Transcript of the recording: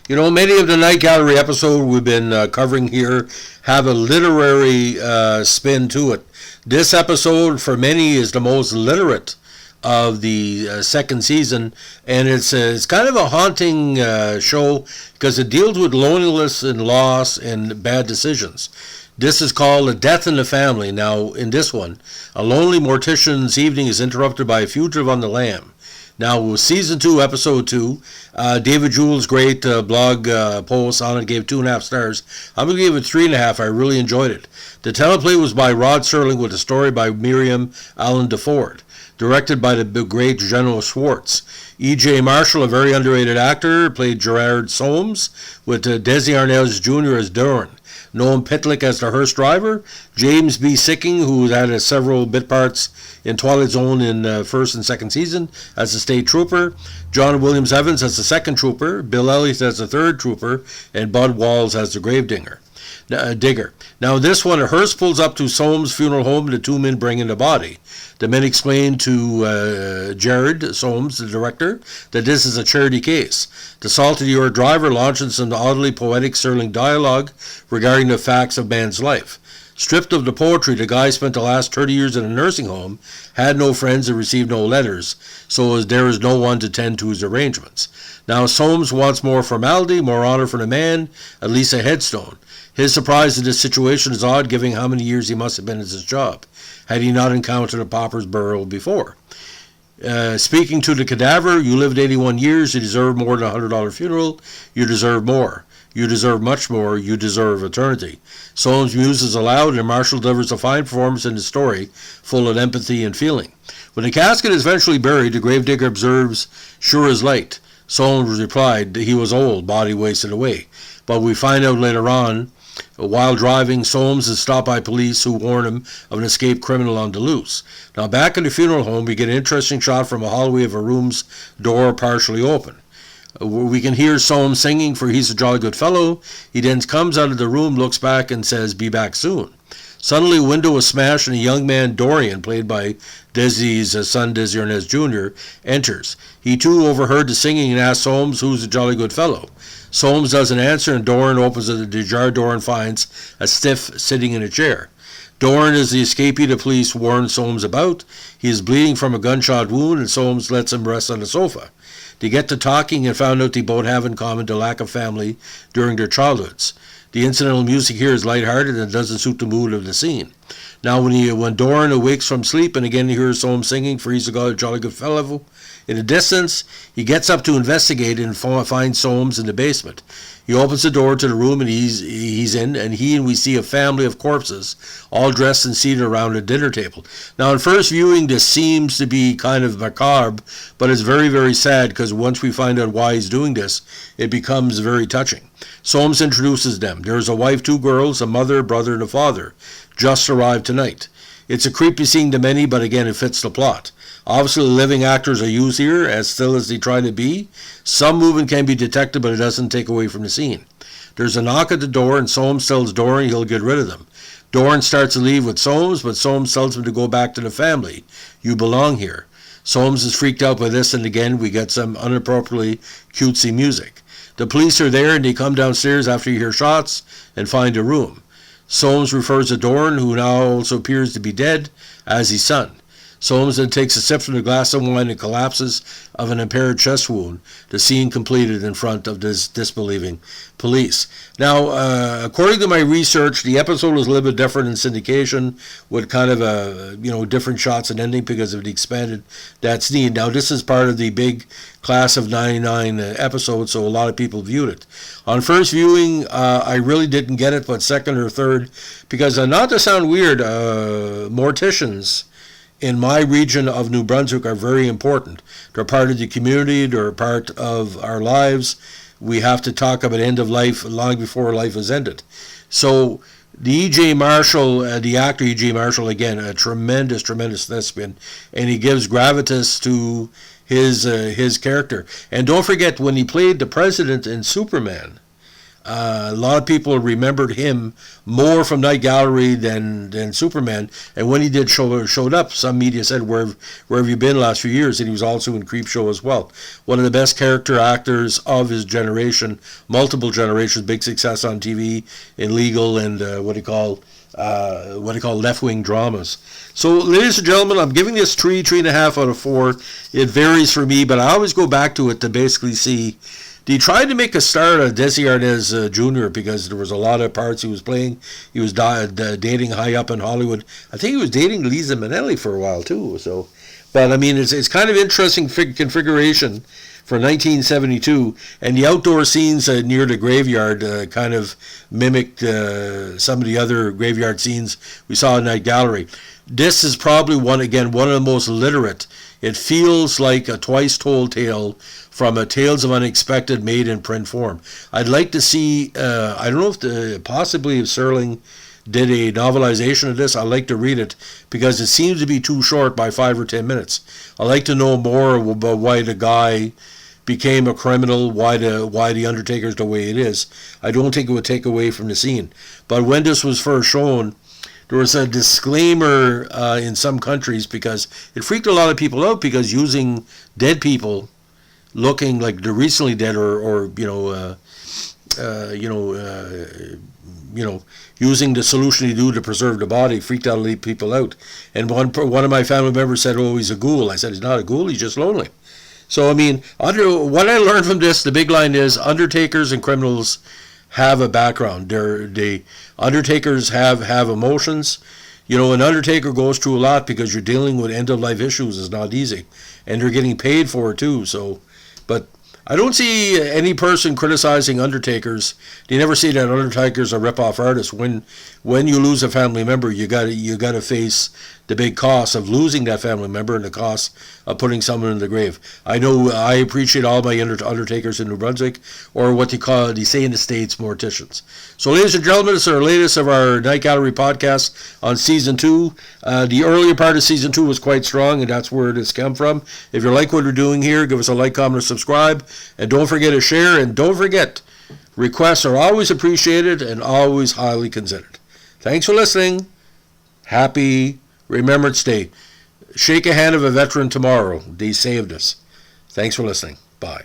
You know, many of the Night Gallery episodes we've been covering here have a literary spin to it. This episode, for many, is the most literate of the second season, and it's kind of a haunting show because it deals with loneliness and loss and bad decisions. This is called A Death in the Family. Now, in this one, a lonely mortician's evening is interrupted by a fugitive on the lam. Now, with Season 2, Episode 2, David Jewell's great blog post on it gave 2.5 stars. I'm going to give it 3.5. I really enjoyed it. The teleplay was by Rod Serling with a story by Miriam Allen DeFord, directed by the great General Schwartz. E.J. Marshall, a very underrated actor, played Gerard Soames, with Desi Arnaz Jr. as Doran. Noam Pitlick as the hearse driver, James B. Sicking, who had several bit parts in Twilight Zone in first and second season, as the state trooper, John Williams Evans as the second trooper, Bill Elliott as the third trooper, and Bud Walls as the grave digger. Now this one, a hearse pulls up to Soames' funeral home and the two men bring in the body. The men explain to Jared Soames, the director, that this is a charity case. The salt-of-the-earth driver launches some oddly poetic Serling dialogue regarding the facts of man's life. Stripped of the poetry, the guy spent the last 30 years in a nursing home, had no friends and received no letters, so there is no one to tend to his arrangements. Now Soames wants more formality, more honor for the man, at least a headstone. His surprise at this situation is odd, given how many years he must have been at his job, had he not encountered a pauper's burial before. Speaking to the cadaver, you lived 81 years, you deserve more than a $100 funeral, you deserve more. You deserve much more, you deserve eternity. Soames muses aloud, and Marshall delivers a fine performance in the story, full of empathy and feeling. When the casket is eventually buried, the gravedigger observes, sure as light. Soames replied that he was old, body wasted away. But we find out later on, while driving, Soames is stopped by police who warn him of an escaped criminal on the loose. Now back in the funeral home, we get an interesting shot from a hallway of a room's door partially open. We can hear Soames singing, for he's a jolly good fellow. He then comes out of the room, looks back, and says, be back soon. Suddenly, a window is smashed, and a young man, Dorian, played by Desi's son, Desi Arnaz Jr., enters. He, too, overheard the singing and asks Soames, who's a jolly good fellow. Soames doesn't answer, and Doran opens the jar door and finds a stiff sitting in a chair. Doran is the escapee the police warned Soames about. He is bleeding from a gunshot wound, and Soames lets him rest on the sofa. They get to talking and found out they both have in common the lack of family during their childhoods. The incidental music here is lighthearted and doesn't suit the mood of the scene. Now when Doran awakes from sleep and again he hears Soames singing, for he's a jolly good fellow, in the distance, he gets up to investigate and finds Soames in the basement. He opens the door to the room and he's in, and we see a family of corpses, all dressed and seated around a dinner table. Now, on first viewing, this seems to be kind of macabre, but it's very, very sad because once we find out why he's doing this, it becomes very touching. Soames introduces them. There's a wife, 2 girls, a mother, a brother, and a father, just arrived tonight. It's a creepy scene to many, but again, it fits the plot. Obviously, living actors are used here, as still as they try to be. Some movement can be detected, but it doesn't take away from the scene. There's a knock at the door, and Soames tells Doran he'll get rid of them. Doran starts to leave with Soames, but Soames tells him to go back to the family. You belong here. Soames is freaked out by this, and again, we get some inappropriately cutesy music. The police are there, and they come downstairs after you hear shots and find a room. Soames refers to Doran, who now also appears to be dead, as his son. Soames then takes a sip from the glass of wine and collapses of an impaired chest wound, the scene completed in front of this disbelieving police. Now, according to my research, the episode was a little bit different in syndication with kind of different shots and ending because of the expanded that's needed. Now, this is part of the big class of 99 episodes, so a lot of people viewed it. On first viewing, I really didn't get it, but second or third, because not to sound weird, morticians in my region of New Brunswick are very important. They're part of the community. They're part of our lives. We have to talk about end of life long before life is ended. So the E.J. Marshall, the actor E.J. Marshall, again, a tremendous thespian, and he gives gravitas to his character. And don't forget, when he played the president in Superman, A lot of people remembered him more from Night Gallery than Superman. And when he did showed up, some media said, where have you been the last few years? And he was also in Creepshow as well. One of the best character actors of his generation, multiple generations, big success on TV, in legal and what do you call left-wing dramas. So, ladies and gentlemen, I'm giving this 3.5 out of 4. It varies for me, but I always go back to it to basically see. He tried to make a start on Desi Arnaz Jr. because there was a lot of parts he was playing. He was dating high up in Hollywood. I think he was dating Liza Minnelli for a while too. So, but I mean, it's kind of interesting configuration for 1972, and the outdoor scenes near the graveyard kind of mimicked some of the other graveyard scenes we saw in Night Gallery. This is probably one of the most literate. It feels like a twice-told tale from a Tales of Unexpected made in print form. I'd like to see, I don't know if possibly if Serling did a novelization of this. I'd like to read it because it seems to be too short by 5 or 10 minutes. I'd like to know more about why the guy became a criminal, why the Undertaker's the way it is. I don't think it would take away from the scene. But when this was first shown, there was a disclaimer in some countries because it freaked a lot of people out because using dead people looking like they're recently dead or using the solution you do to preserve the body freaked out a lot of people out. And one of my family members said, "Oh, he's a ghoul." I said, "He's not a ghoul, he's just lonely." So I mean, what I learned from this, the big line is undertakers and criminals have a background. The undertakers have emotions. An undertaker goes through a lot because you're dealing with end-of-life issues. It's not easy. And they're getting paid for it too. So, but I don't see any person criticizing undertakers. You never see that undertakers are rip-off artists. When you lose a family member, you gotta face the big cost of losing that family member and the cost of putting someone in the grave. I know I appreciate all my undertakers in New Brunswick, or what they say in the States, morticians. So, ladies and gentlemen, this is our latest of our Night Gallery podcast on Season 2. The earlier part of Season 2 was quite strong, and that's where it has come from. If you like what we're doing here, give us a like, comment, or subscribe. And don't forget to share, and don't forget, requests are always appreciated and always highly considered. Thanks for listening. Happy Remembrance Day. Shake a hand of a veteran tomorrow. They saved us. Thanks for listening. Bye.